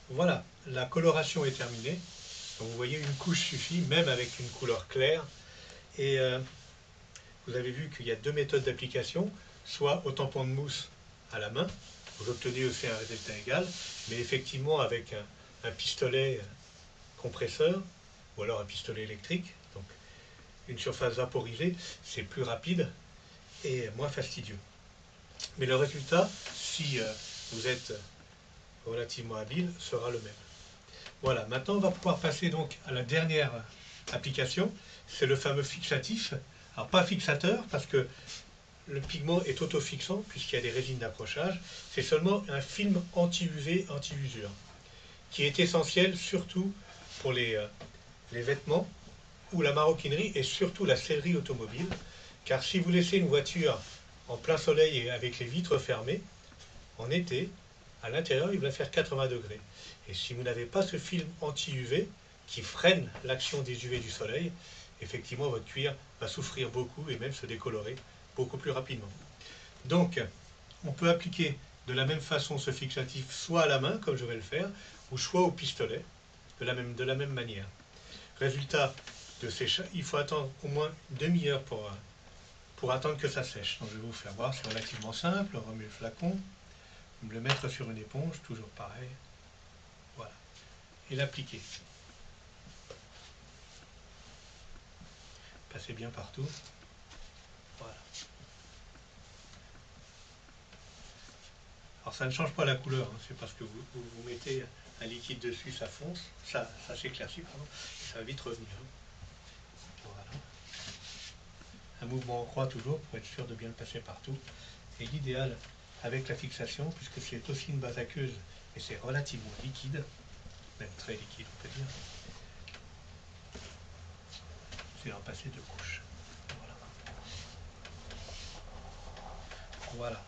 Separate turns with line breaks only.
Voilà, la coloration est terminée. Donc vous voyez, une couche suffit, même avec une couleur claire. Et vous avez vu qu'il y a deux méthodes d'application, soit au tampon de mousse à la main, vous obtenez aussi un résultat égal, mais effectivement avec un pistolet compresseur, ou alors un pistolet électrique, donc une surface vaporisée, c'est plus rapide et moins fastidieux. Mais le résultat, si vous êtes relativement habile, sera le même. Voilà, maintenant on va pouvoir passer donc à la dernière application, c'est le fameux fixatif. Alors pas fixateur, parce que le pigment est auto-fixant, puisqu'il y a des résines d'approchage, c'est seulement un film anti-UV, anti-usure, qui est essentiel surtout pour les vêtements ou la maroquinerie et surtout la sellerie automobile, car si vous laissez une voiture en plein soleil et avec les vitres fermées, en été, à l'intérieur, il va faire 80 degrés. Et si vous n'avez pas ce film anti-UV qui freine l'action des UV du soleil, effectivement, votre cuir va souffrir beaucoup et même se décolorer beaucoup plus rapidement. Donc, on peut appliquer de la même façon ce fixatif soit à la main, comme je vais le faire, ou soit au pistolet, de la même manière. Résultat de séchage, il faut attendre au moins une demi-heure pour attendre que ça sèche. Donc je vais vous faire voir, c'est relativement simple. On remet le flacon, le mettre sur une éponge, toujours pareil. Voilà. Et l'appliquer. Passez bien partout. Voilà. Alors ça ne change pas la couleur, hein. C'est parce que vous mettez un liquide dessus, ça fonce, ça s'éclaircit, pardon, et ça va vite revenir. Voilà. Un mouvement en croix toujours pour être sûr de bien le passer partout. Et l'idéal avec la fixation, puisque c'est aussi une base aqueuse et c'est relativement liquide, même très liquide on peut dire, c'est d'en passer deux couches. Voilà. Voilà.